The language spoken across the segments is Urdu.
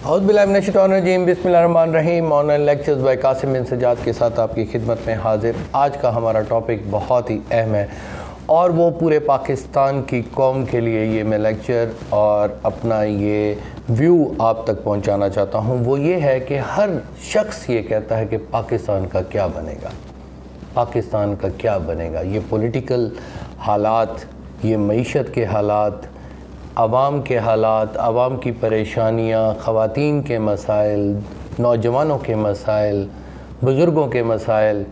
اعوذ باللہ من الشیطان الرجیم، بسم اللہ الرحمن الرحیم۔ Online lectures by Qasim bin Sajjad کے ساتھ آپ کی خدمت میں حاضر۔ آج کا ہمارا ٹاپک بہت ہی اہم ہے اور وہ پورے پاکستان کی قوم کے لیے یہ میں لیکچر اور اپنا یہ ویو آپ تک پہنچانا چاہتا ہوں۔ وہ یہ ہے کہ ہر شخص یہ کہتا ہے کہ پاکستان کا کیا بنے گا، پاکستان کا کیا بنے گا۔ یہ پولیٹیکل حالات، یہ معیشت کے حالات، عوام کے حالات، عوام کی پریشانیاں، خواتین کے مسائل، نوجوانوں کے مسائل، بزرگوں کے مسائل،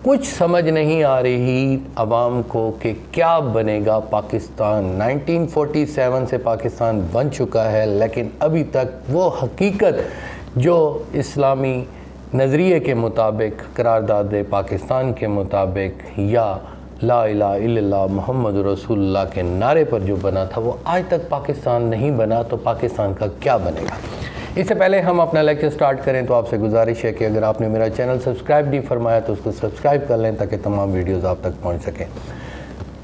کچھ سمجھ نہیں آ رہی عوام کو کہ کیا بنے گا پاکستان۔ 1947 سے پاکستان بن چکا ہے، لیکن ابھی تک وہ حقیقت جو اسلامی نظریے کے مطابق، قرارداد پاکستان کے مطابق یا لا الہ الا اللہ محمد رسول اللہ کے نعرے پر جو بنا تھا، وہ آج تک پاکستان نہیں بنا۔ تو پاکستان کا کیا بنے گا؟ اس سے پہلے ہم اپنا لیکچر سٹارٹ کریں تو آپ سے گزارش ہے کہ اگر آپ نے میرا چینل سبسکرائب نہیں فرمایا تو اس کو سبسکرائب کر لیں تاکہ تمام ویڈیوز آپ تک پہنچ سکیں۔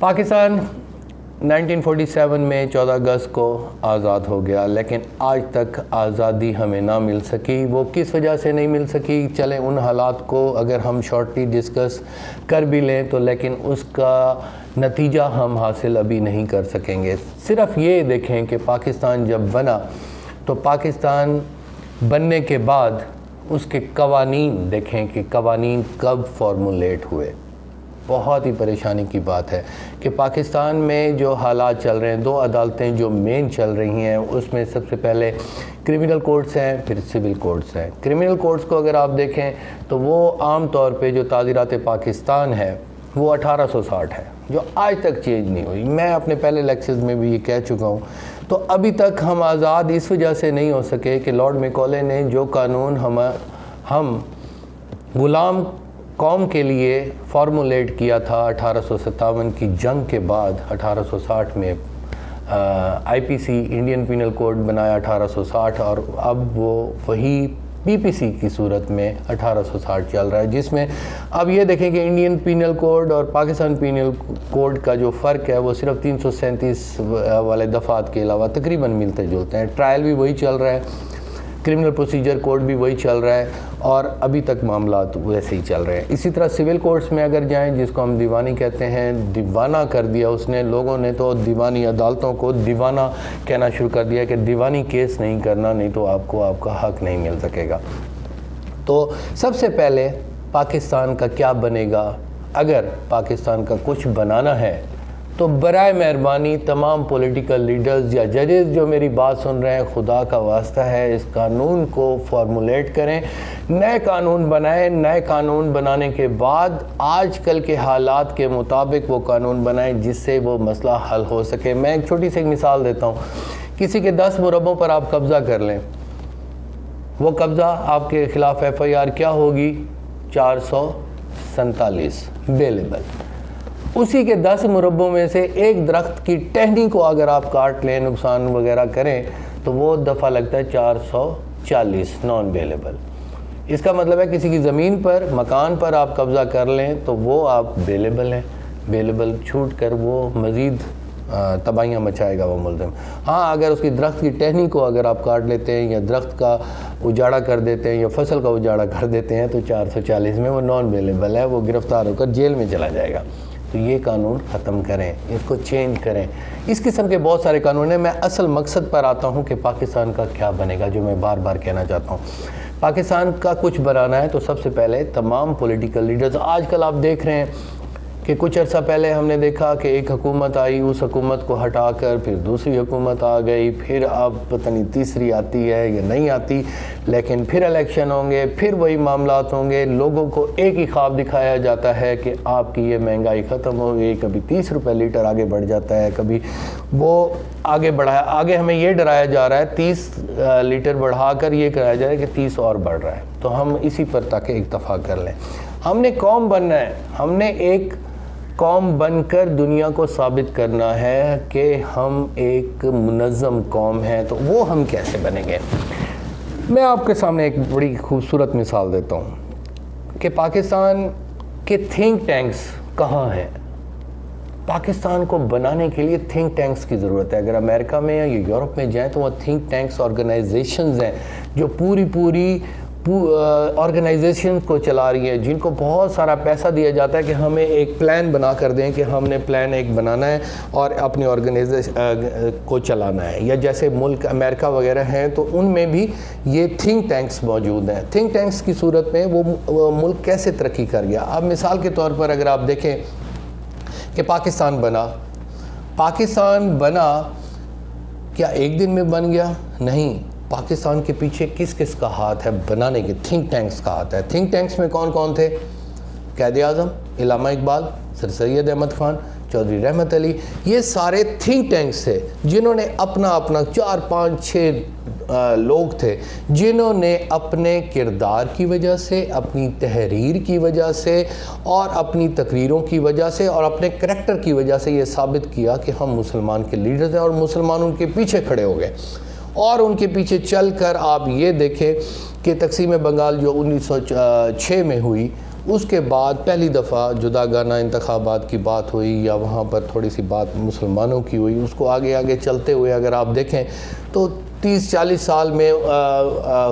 پاکستان 1947 میں 14 اگست کو آزاد ہو گیا، لیکن آج تک آزادی ہمیں نہ مل سکی۔ وہ کس وجہ سے نہیں مل سکی؟ چلیں ان حالات کو اگر ہم شارٹلی ڈسکس کر بھی لیں تو لیکن اس کا نتیجہ ہم حاصل ابھی نہیں کر سکیں گے۔ صرف یہ دیکھیں کہ پاکستان جب بنا تو پاکستان بننے کے بعد اس کے قوانین دیکھیں کہ قوانین کب فارمولیٹ ہوئے۔ بہت ہی پریشانی کی بات ہے کہ پاکستان میں جو حالات چل رہے ہیں، دو عدالتیں جو مین چل رہی ہیں، اس میں سب سے پہلے کرمنل کورٹس ہیں، پھر سول کورٹس ہیں۔ کرمنل کورٹس کو اگر آپ دیکھیں تو وہ عام طور پہ جو تعزیرات پاکستان ہے وہ 1860 ہے، جو آج تک چینج نہیں ہوئی۔ میں اپنے پہلے لیکچرز میں بھی یہ کہہ چکا ہوں۔ تو ابھی تک ہم آزاد اس وجہ سے نہیں ہو سکے کہ لارڈ میکولے نے جو قانون ہم غلام قوم کے لیے فارمولیٹ کیا تھا 1857 کی جنگ کے بعد، 1860 میں آئی پی سی انڈین پینل کوڈ بنایا 1860، اور اب وہ وہی پی پی سی کی صورت میں 1860 چل رہا ہے، جس میں اب یہ دیکھیں کہ انڈین پینل کوڈ اور پاکستان پینل کوڈ کا جو فرق ہے وہ صرف 337 والے دفعات کے علاوہ تقریباً ملتے جلتے ہیں۔ ٹرائل بھی وہی چل رہا ہے، کرمنل پروسیجر کوڈ بھی وہی چل رہا ہے، اور ابھی تک معاملات ویسے ہی چل رہے ہیں۔ اسی طرح سول کورٹس میں اگر جائیں، جس کو ہم دیوانی کہتے ہیں، دیوانہ کر دیا اس نے، لوگوں نے تو دیوانی عدالتوں کو دیوانہ کہنا شروع کر دیا کہ دیوانی کیس نہیں کرنا، نہیں تو آپ کو آپ کا حق نہیں مل سکے گا۔ تو سب سے پہلے پاکستان کا کیا بنے گا؟ اگر پاکستان کا کچھ بنانا ہے تو برائے مہربانی تمام پولیٹیکل لیڈرز یا ججز جو میری بات سن رہے ہیں، خدا کا واسطہ ہے، اس قانون کو فارمولیٹ کریں، نئے قانون بنائیں۔ نئے قانون بنانے کے بعد آج کل کے حالات کے مطابق وہ قانون بنائیں جس سے وہ مسئلہ حل ہو سکے۔ میں ایک چھوٹی سی مثال دیتا ہوں۔ کسی کے 10 مربوں پر آپ قبضہ کر لیں، وہ قبضہ آپ کے خلاف ایف آئی آر کیا ہوگی؟ 447 بیلیبل۔ اسی کے 10 مربوں میں سے ایک درخت کی ٹہنی کو اگر آپ کاٹ لیں، نقصان وغیرہ کریں، تو وہ دفعہ لگتا ہے 440 نان بیلیبل۔ اس کا مطلب ہے کسی کی زمین پر، مکان پر آپ قبضہ کر لیں تو وہ آپ بیلیبل ہیں، بیلیبل چھوٹ کر وہ مزید تباہیاں مچائے گا وہ ملزم۔ ہاں، اگر اس کی درخت کی ٹہنی کو اگر آپ کاٹ لیتے ہیں یا درخت کا اجاڑا کر دیتے ہیں یا فصل کا اجاڑا کر دیتے ہیں تو 440 میں وہ نان بیلیبل ہے، وہ گرفتار ہو کر جیل میں چلا جائے گا۔ تو یہ قانون ختم کریں، اس کو چینج کریں۔ اس قسم کے بہت سارے قانون ہیں۔ میں اصل مقصد پر آتا ہوں کہ پاکستان کا کیا بنے گا، جو میں بار بار کہنا چاہتا ہوں۔ پاکستان کا کچھ بنانا ہے تو سب سے پہلے تمام پولیٹیکل لیڈرز، آج کل آپ دیکھ رہے ہیں کہ کچھ عرصہ پہلے ہم نے دیکھا کہ ایک حکومت آئی، اس حکومت کو ہٹا کر پھر دوسری حکومت آ گئی، پھر اب پتہ نہیں تیسری آتی ہے یا نہیں آتی، لیکن پھر الیکشن ہوں گے، پھر وہی معاملات ہوں گے۔ لوگوں کو ایک ہی خواب دکھایا جاتا ہے کہ آپ کی یہ مہنگائی ختم ہو گئی، کبھی 30 روپے لیٹر آگے بڑھ جاتا ہے، کبھی وہ آگے آگے ہمیں یہ ڈرایا جا رہا ہے 30 لیٹر بڑھا کر یہ کرایا جا رہا ہے کہ 30 اور بڑھ رہا ہے۔ تو ہم اسی پر تاکہ اکتفا کر لیں۔ ہم نے قوم بننا ہے، ہم نے ایک قوم بن کر دنیا کو ثابت کرنا ہے کہ ہم ایک منظم قوم ہیں۔ تو وہ ہم کیسے بنیں گے؟ میں آپ کے سامنے ایک بڑی خوبصورت مثال دیتا ہوں کہ پاکستان کے تھنک ٹینکس کہاں ہیں۔ پاکستان کو بنانے کے لیے تھنک ٹینکس کی ضرورت ہے. اگر امریکہ میں یا یورپ میں جائیں تو وہ تھنک ٹینکس آرگنائزیشنز ہیں جو پوری آرگنائزیشن کو چلا رہی ہیں, جن کو بہت سارا پیسہ دیا جاتا ہے کہ ہمیں ایک پلان بنا کر دیں کہ ہم نے پلان ایک بنانا ہے اور اپنی آرگنائزیشن کو چلانا ہے. یا جیسے ملک امریکہ وغیرہ ہیں تو ان میں بھی یہ تھنک ٹینکس موجود ہیں. تھنک ٹینکس کی صورت میں وہ ملک کیسے ترقی کر گیا. اب مثال کے طور پر اگر آپ دیکھیں کہ پاکستان بنا کیا ایک دن میں بن گیا؟ نہیں. پاکستان کے پیچھے کس کس کا ہاتھ ہے بنانے کے؟ تھنک ٹینکس کا ہاتھ ہے. تھنک ٹینکس میں کون کون تھے؟ قائد اعظم, علامہ اقبال, سر سید احمد خان, چودھری رحمت علی. یہ سارے تھنک ٹینکس تھے جنہوں نے اپنا 4 5 6 لوگ تھے جنہوں نے اپنے کردار کی وجہ سے, اپنی تحریر کی وجہ سے اور اپنی تقریروں کی وجہ سے اور اپنے کریکٹر کی وجہ سے یہ ثابت کیا کہ ہم مسلمان کے لیڈر ہیں, اور مسلمان ان کے پیچھے کھڑے ہو گئے. اور ان کے پیچھے چل کر آپ یہ دیکھیں کہ تقسیم بنگال جو 1906 میں ہوئی, اس کے بعد پہلی دفعہ جداگانہ انتخابات کی بات ہوئی یا وہاں پر تھوڑی سی بات مسلمانوں کی ہوئی. اس کو آگے چلتے ہوئے اگر آپ دیکھیں تو 30-40 سال میں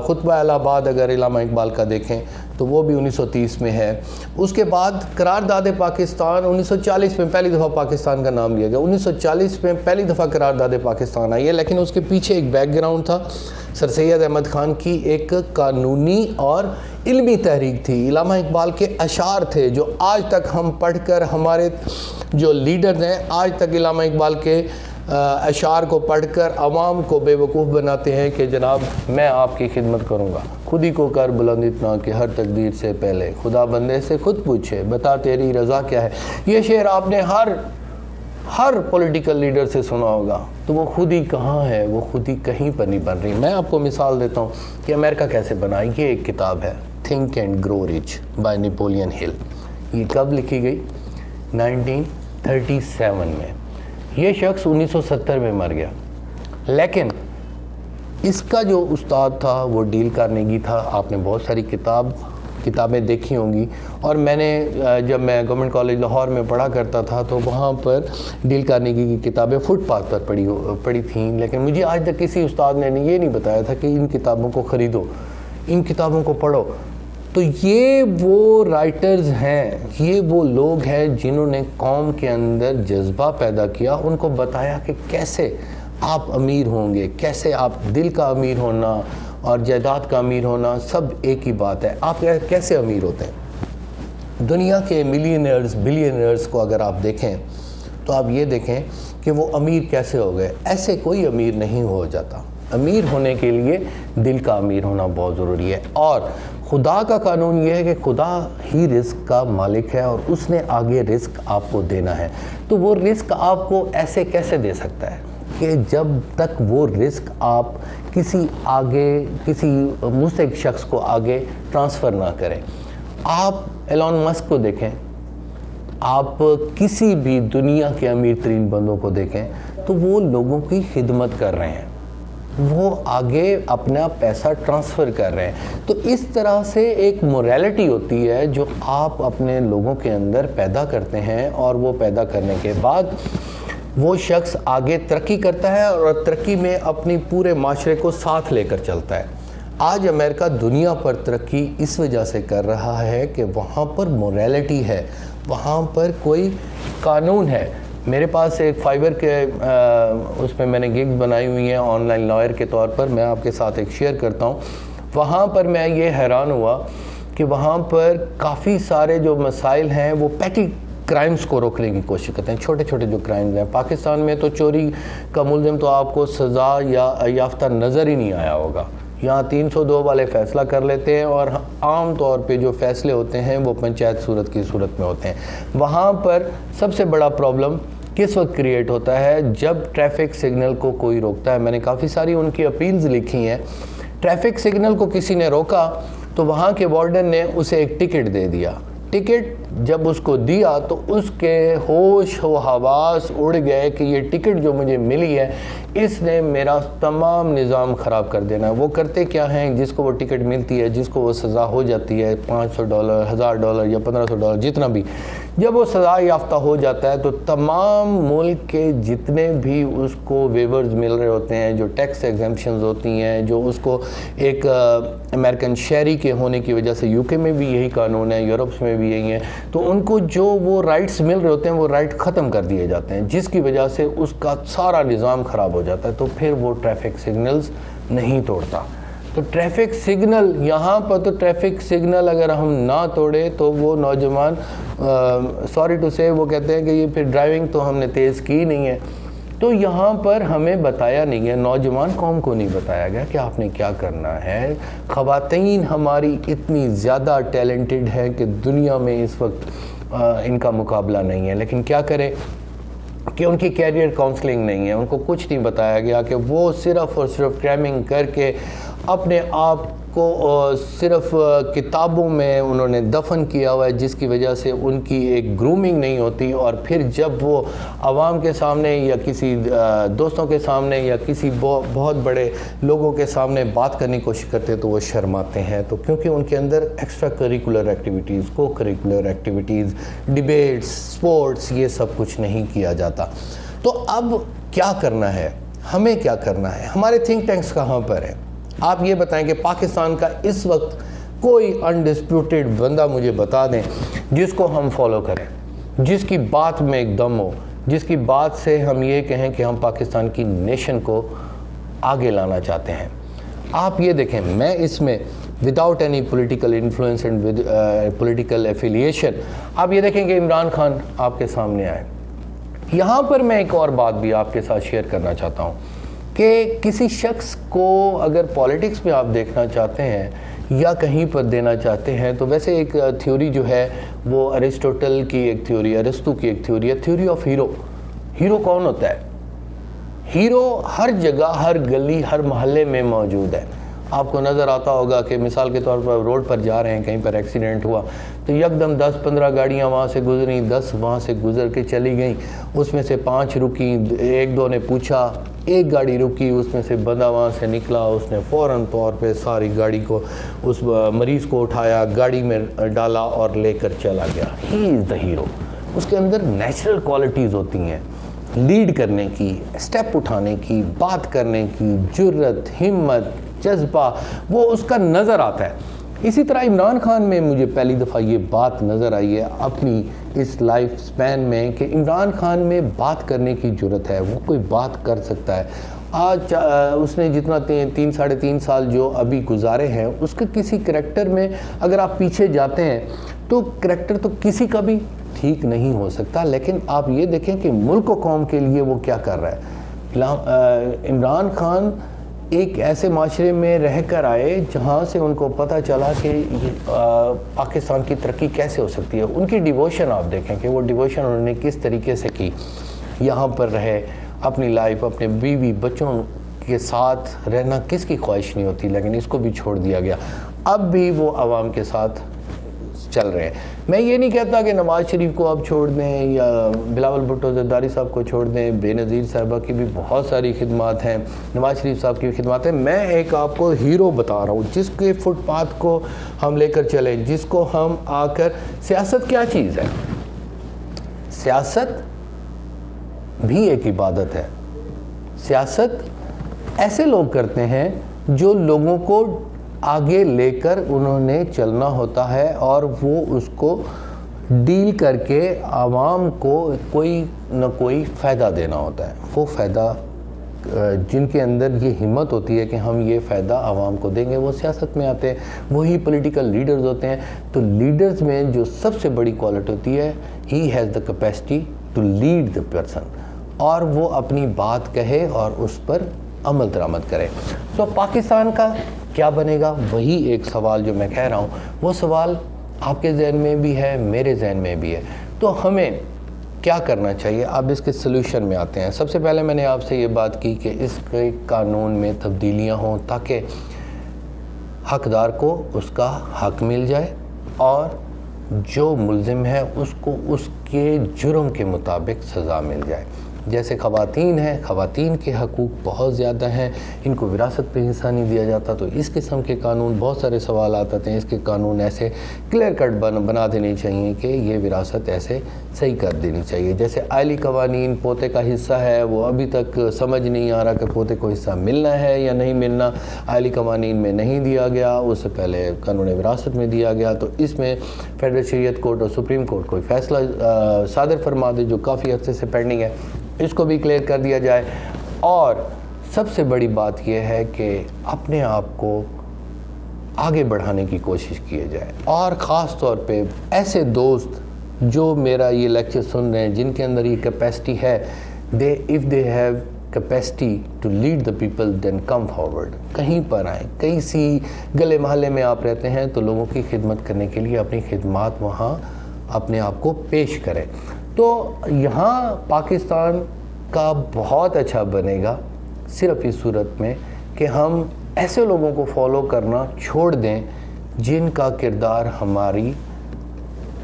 خطبہ الہ آباد اگر علامہ اقبال کا دیکھیں تو وہ بھی 1930 میں ہے. اس کے بعد قرارداد پاکستان 1940 میں پہلی دفعہ پاکستان کا نام لیا گیا. 1940 میں پہلی دفعہ قرارداد پاکستان آئی ہے, لیکن اس کے پیچھے ایک بیک گراؤنڈ تھا. سر سید احمد خان کی ایک قانونی اور علمی تحریک تھی. علامہ اقبال کے اشعار تھے جو آج تک ہم پڑھ کر, ہمارے جو لیڈرز ہیں آج تک علامہ اقبال کے اشعار کو پڑھ کر عوام کو بے وقوف بناتے ہیں کہ جناب میں آپ کی خدمت کروں گا. خود ہی کو کر بلند اتنا کہ ہر تقدیر سے پہلے خدا بندے سے خود پوچھے بتا تیری رضا کیا ہے. یہ شعر آپ نے ہر پولیٹیکل لیڈر سے سنا ہوگا. تو وہ خود ہی کہاں ہے, وہ خود ہی کہیں پر نہیں بن رہی. میں آپ کو مثال دیتا ہوں کہ امریکہ کیسے بنا. یہ ایک کتاب ہے Think and Grow Rich by Napoleon Hill. یہ کب لکھی گئی؟ 1937 میں. یہ شخص 1970 میں مر گیا, لیکن اس کا جو استاد تھا وہ ڈیل کارنیگی تھا. آپ نے بہت ساری کتابیں دیکھی ہوں گی, اور میں نے جب میں گورنمنٹ کالج لاہور میں پڑھا کرتا تھا تو وہاں پر ڈیل کارنیگی کی کتابیں فٹ پاتھ پر پڑھی تھیں. لیکن مجھے آج تک کسی استاد نے یہ نہیں بتایا تھا کہ ان کتابوں کو خریدو, ان کتابوں کو پڑھو. تو یہ وہ رائٹرز ہیں, یہ وہ لوگ ہیں جنہوں نے قوم کے اندر جذبہ پیدا کیا, ان کو بتایا کہ کیسے آپ امیر ہوں گے, کیسے آپ دل کا امیر ہونا اور جائیداد کا امیر ہونا سب ایک ہی بات ہے. آپ کیسے امیر ہوتے ہیں؟ دنیا کے ملینئرز بلینئرز کو اگر آپ دیکھیں تو آپ یہ دیکھیں کہ وہ امیر کیسے ہو گئے. ایسے کوئی امیر نہیں ہو جاتا. امیر ہونے کے لیے دل کا امیر ہونا بہت ضروری ہے, اور خدا کا قانون یہ ہے کہ خدا ہی رزق کا مالک ہے اور اس نے آگے رزق آپ کو دینا ہے. تو وہ رزق آپ کو ایسے کیسے دے سکتا ہے کہ جب تک وہ رزق آپ کسی مستحق شخص کو آگے ٹرانسفر نہ کریں. آپ ایلون مسک کو دیکھیں, آپ کسی بھی دنیا کے امیر ترین بندوں کو دیکھیں تو وہ لوگوں کی خدمت کر رہے ہیں, وہ آگے اپنا پیسہ ٹرانسفر کر رہے ہیں. تو اس طرح سے ایک موریلٹی ہوتی ہے جو آپ اپنے لوگوں کے اندر پیدا کرتے ہیں, اور وہ پیدا کرنے کے بعد وہ شخص آگے ترقی کرتا ہے اور ترقی میں اپنی پورے معاشرے کو ساتھ لے کر چلتا ہے. آج امریکہ دنیا پر ترقی اس وجہ سے کر رہا ہے کہ وہاں پر موریلٹی ہے, وہاں پر کوئی قانون ہے. میرے پاس ایک فائبر کے اس میں نے گگز بنائی ہوئی ہیں آن لائن لائر کے طور پر, میں آپ کے ساتھ ایک شیئر کرتا ہوں. وہاں پر میں یہ حیران ہوا کہ وہاں پر کافی سارے جو مسائل ہیں وہ پیٹی کرائمز کو روکنے کی کوشش کرتے ہیں, چھوٹے چھوٹے جو کرائمز ہیں. پاکستان میں تو چوری کا ملزم تو آپ کو سزا یا یافتہ نظر ہی نہیں آیا ہوگا. یہاں 302 والے فیصلہ کر لیتے ہیں, اور عام طور پہ جو فیصلے ہوتے ہیں وہ پنچایت صورت کی صورت میں ہوتے ہیں. وہاں پر سب سے بڑا پرابلم کس وقت کریٹ ہوتا ہے؟ جب ٹریفک سگنل کو کوئی روکتا ہے. میں نے کافی ساری ان کی اپیلز لکھی ہیں. ٹریفک سگنل کو کسی نے روکا تو وہاں کے وارڈن نے اسے ایک ٹکٹ دے دیا. ٹکٹ جب اس کو دیا تو اس کے ہوش و حواس اڑ گئے کہ یہ ٹکٹ جو مجھے ملی ہے اس نے میرا تمام نظام خراب کر دینا ہے۔ وہ کرتے کیا ہیں، جس کو وہ ٹکٹ ملتی ہے، جس کو وہ سزا ہو جاتی ہے $500 $1000 یا $1500 جتنا بھی، جب وہ سزا یافتہ ہو جاتا ہے تو تمام ملک کے جتنے بھی اس کو ویورز مل رہے ہوتے ہیں، جو ٹیکس ایگزمپشنز ہوتی ہیں، جو اس کو ایک امریکن شہری کے ہونے کی وجہ سے UK میں بھی یہی قانون ہے، یورپس میں بھی یہی ہے، تو ان کو جو وہ رائٹس مل رہے ہوتے ہیں وہ رائٹ ختم کر دیے جاتے ہیں، جس کی وجہ سے اس کا سارا نظام خراب ہو جاتا ہے، تو پھر وہ ٹریفک سگنلز نہیں توڑتا۔ تو ٹریفک سگنل یہاں پر، تو ٹریفک سگنل اگر ہم نہ توڑے تو وہ نوجوان سوری ٹو سے وہ کہتے ہیں کہ یہ پھر ڈرائیونگ تو ہم نے تیز کی نہیں ہے۔ تو یہاں پر ہمیں بتایا نہیں ہے، نوجوان قوم کو نہیں بتایا گیا کہ آپ نے کیا کرنا ہے۔ خواتین ہماری اتنی زیادہ ٹیلنٹڈ ہیں کہ دنیا میں اس وقت ان کا مقابلہ نہیں ہے، لیکن کیا کریں کہ ان کی کیریئر کاؤنسلنگ نہیں ہے، ان کو کچھ نہیں بتایا گیا کہ وہ صرف اور صرف کریمنگ کر کے اپنے آپ کو صرف کتابوں میں انہوں نے دفن کیا ہوا ہے، جس کی وجہ سے ان کی ایک گرومنگ نہیں ہوتی، اور پھر جب وہ عوام کے سامنے یا کسی دوستوں کے سامنے یا کسی بہت بڑے لوگوں کے سامنے بات کرنے کی کوشش کرتے تو وہ شرماتے ہیں، تو کیونکہ ان کے اندر ایکسٹرا کریکولر ایکٹیویٹیز، کو کریکولر ایکٹیویٹیز، ڈیبیٹس، سپورٹس، یہ سب کچھ نہیں کیا جاتا۔ تو اب کیا کرنا ہے، ہمیں کیا کرنا ہے، ہمارے تھنک ٹینکس کہاں پر ہیں؟ آپ یہ بتائیں کہ پاکستان کا اس وقت کوئی انڈسپیوٹڈ بندہ مجھے بتا دیں جس کو ہم فالو کریں، جس کی بات میں ایک دم ہو، جس کی بات سے ہم یہ کہیں کہ ہم پاکستان کی نیشن کو آگے لانا چاہتے ہیں۔ آپ یہ دیکھیں، میں اس میں without any political influence and with political affiliation, آپ یہ دیکھیں کہ عمران خان آپ کے سامنے آئے۔ یہاں پر میں ایک اور بات بھی آپ کے ساتھ شیئر کرنا چاہتا ہوں کہ کسی شخص کو اگر پالیٹکس میں آپ دیکھنا چاہتے ہیں یا کہیں پر دینا چاہتے ہیں، تو ویسے ایک تھیوری جو ہے وہ ارسطوٹل کی ایک تھیوری، ارسطو کی ایک تھیوری ہے، تھیوری آف ہیرو۔ ہیرو کون ہوتا ہے؟ ہیرو ہر جگہ، ہر گلی، ہر محلے میں موجود ہے۔ آپ کو نظر آتا ہوگا کہ مثال کے طور پر روڈ پر جا رہے ہیں، کہیں پر ایکسیڈنٹ ہوا تو یکدم 10-15 گاڑیاں وہاں سے گزریں، 10 وہاں سے گزر کے چلی گئیں، اس میں سے 5 رکیں، 1-2 نے پوچھا، ایک گاڑی رکی، اس میں سے بندہ وہاں سے نکلا، اس نے فوراً طور پہ ساری گاڑی کو، اس مریض کو اٹھایا، گاڑی میں ڈالا اور لے کر چلا گیا۔ ہی از دا ہیرو۔ اس کے اندر نیچرل کوالٹیز ہوتی ہیں، لیڈ کرنے کی، اسٹیپ اٹھانے کی، بات کرنے کی، جرت، ہمت، جذبہ، وہ اس کا نظر آتا ہے۔ اسی طرح عمران خان میں مجھے پہلی دفعہ یہ بات نظر آئی ہے اپنی اس لائف سپین میں کہ عمران خان میں بات کرنے کی جرت ہے، وہ کوئی بات کر سکتا ہے۔ آج اس نے جتنا 3-3.5 سال جو ابھی گزارے ہیں، اس کے کسی کریکٹر میں اگر آپ پیچھے جاتے ہیں تو کریکٹر تو کسی کا بھی ٹھیک نہیں ہو سکتا، لیکن آپ یہ دیکھیں کہ ملک و قوم کے لیے وہ کیا کر رہا ہے۔ عمران خان ایک ایسے معاشرے میں رہ کر آئے جہاں سے ان کو پتہ چلا کہ پاکستان کی ترقی کیسے ہو سکتی ہے۔ ان کی ڈیووشن آپ دیکھیں کہ وہ ڈیووشن انہوں نے کس طریقے سے کی، یہاں پر رہے، اپنی لائف، اپنے بیوی بچوں کے ساتھ رہنا کس کی خواہش نہیں ہوتی، لیکن اس کو بھی چھوڑ دیا گیا، اب بھی وہ عوام کے ساتھ چل رہے ہیں۔ میں یہ نہیں کہتا کہ نواز شریف کو آپ چھوڑ دیں یا بلاول بھٹو زرداری صاحب کو چھوڑ دیں، بے نظیر صاحبہ کی بھی بہت ساری خدمات ہیں، نواز شریف صاحب کی بھی خدمات ہیں۔ میں ایک آپ کو ہیرو بتا رہا ہوں جس کے فٹ پاتھ کو ہم لے کر چلیں، جس کو ہم آ کر، سیاست کیا چیز ہے؟ سیاست بھی ایک عبادت ہے۔ سیاست ایسے لوگ کرتے ہیں جو لوگوں کو آگے لے کر انہوں نے چلنا ہوتا ہے، اور وہ اس کو ڈیل کر کے عوام کو کوئی نہ کوئی فائدہ دینا ہوتا ہے۔ وہ فائدہ جن کے اندر یہ ہمت ہوتی ہے کہ ہم یہ فائدہ عوام کو دیں گے، وہ سیاست میں آتے ہیں، وہی پولیٹیکل لیڈرز ہوتے ہیں۔ تو لیڈرز میں جو سب سے بڑی کوالٹی ہوتی ہے، he has the capacity to lead the person, اور وہ اپنی بات کہے اور اس پر عمل درآمد کرے۔ تو پاکستان کا کیا بنے گا، وہی ایک سوال جو میں کہہ رہا ہوں، وہ سوال آپ کے ذہن میں بھی ہے، میرے ذہن میں بھی ہے۔ تو ہمیں کیا کرنا چاہیے؟ اب اس کے سلوشن میں آتے ہیں۔ سب سے پہلے میں نے آپ سے یہ بات کی کہ اس کے قانون میں تبدیلیاں ہوں تاکہ حقدار کو اس کا حق مل جائے اور جو ملزم ہے اس کو اس کے جرم کے مطابق سزا مل جائے. جیسے خواتین ہیں، خواتین کے حقوق بہت زیادہ ہیں، ان کو وراثت پہ حصہ نہیں دیا جاتا، تو اس قسم کے قانون بہت سارے سوالات آتے ہیں. اس کے قانون ایسے کلیئر کٹ بنا دینے چاہیے کہ یہ وراثت ایسے صحیح کر دینی چاہیے. جیسے آئلی قوانین، پوتے کا حصہ ہے وہ ابھی تک سمجھ نہیں آ رہا کہ پوتے کو حصہ ملنا ہے یا نہیں ملنا. آئلی قوانین میں نہیں دیا گیا، اس سے پہلے قانون وراثت میں دیا گیا. تو اس میں فیڈرل شریعت کورٹ اور سپریم کورٹ کوئی فیصلہ صادر فرما دے جو کافی عرصے سے پینڈنگ ہے، اس کو بھی کلیئر کر دیا جائے. اور سب سے بڑی بات یہ ہے کہ اپنے آپ کو آگے بڑھانے کی کوشش کیے جائے. اور خاص طور پہ ایسے دوست جو میرا یہ لیکچر سن رہے ہیں جن کے اندر یہ کیپیسٹی ہے، if they have capacity to lead the people then come forward. کہیں پر آئیں، کہیں سی گلے محلے میں آپ رہتے ہیں تو لوگوں کی خدمت کرنے کے لیے اپنی خدمات وہاں اپنے آپ کو پیش کریں. تو یہاں پاکستان کا بہت اچھا بنے گا صرف اس صورت میں کہ ہم ایسے لوگوں کو فالو کرنا چھوڑ دیں جن کا کردار ہماری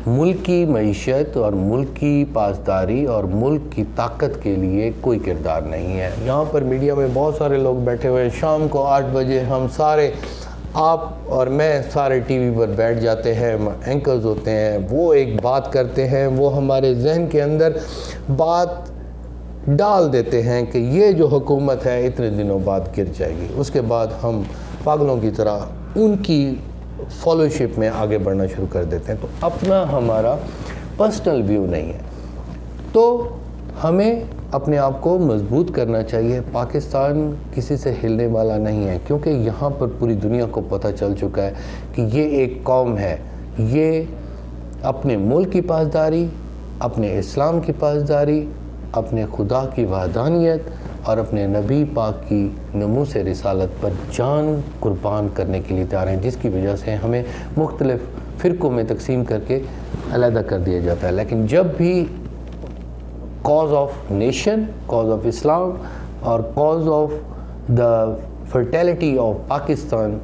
ملک کی معیشت اور ملک کی پاسداری اور ملک کی طاقت کے لیے کوئی کردار نہیں ہے. یہاں پر میڈیا میں بہت سارے لوگ بیٹھے ہوئے ہیں، شام کو 8 بجے ہم سارے، آپ اور میں سارے ٹی وی پر بیٹھ جاتے ہیں، اینکرز ہوتے ہیں، وہ ایک بات کرتے ہیں، وہ ہمارے ذہن کے اندر بات ڈال دیتے ہیں کہ یہ جو حکومت ہے اتنے دنوں بعد گر جائے گی. اس کے بعد ہم پاگلوں کی طرح ان کی فالوشپ میں آگے بڑھنا شروع کر دیتے ہیں. تو اپنا ہمارا پرسنل ویو نہیں ہے، تو ہمیں اپنے آپ کو مضبوط کرنا چاہیے. پاکستان کسی سے ہلنے والا نہیں ہے، کیونکہ یہاں پر پوری دنیا کو پتہ چل چکا ہے کہ یہ ایک قوم ہے، یہ اپنے ملک کی پاسداری، اپنے اسلام کی پاسداری، اپنے خدا کی وحدانیت اور اپنے نبی پاک کی نموس رسالت پر جان قربان کرنے کے لیے تیار ہیں، جس کی وجہ سے ہمیں مختلف فرقوں میں تقسیم کر کے علیحدہ کر دیا جاتا ہے. لیکن جب بھی cause of nation, cause of Islam اور cause of the fertility of Pakistan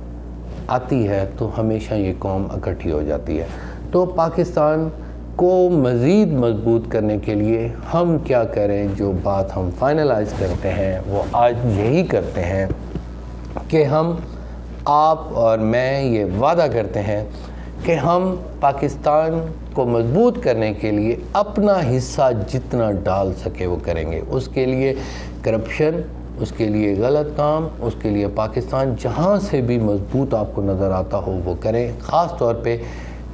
آتی ہے تو ہمیشہ یہ قوم اکٹھی ہو جاتی ہے. تو پاکستان کو مزید مضبوط کرنے کے لیے ہم کیا کریں؟ جو بات ہم فائنلائز کرتے ہیں وہ آج یہی کرتے ہیں کہ ہم، آپ اور میں یہ وعدہ کرتے ہیں کہ ہم پاکستان کو مضبوط کرنے کے لیے اپنا حصہ جتنا ڈال سکے وہ کریں گے. اس کے لیے کرپشن، اس کے لیے غلط کام، اس کے لیے پاکستان جہاں سے بھی مضبوط آپ کو نظر آتا ہو وہ کریں. خاص طور پہ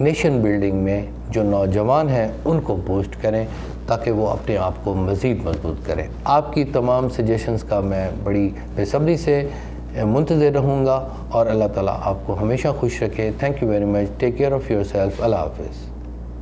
نیشن بلڈنگ میں جو نوجوان ہیں ان کو بوسٹ کریں تاکہ وہ اپنے آپ کو مزید مضبوط کریں. آپ کی تمام سجیشنز کا میں بڑی بے صبری سے منتظر رہوں گا، اور اللہ تعالیٰ آپ کو ہمیشہ خوش رکھے. Thank you very much. Take care of yourself. Allah حافظ.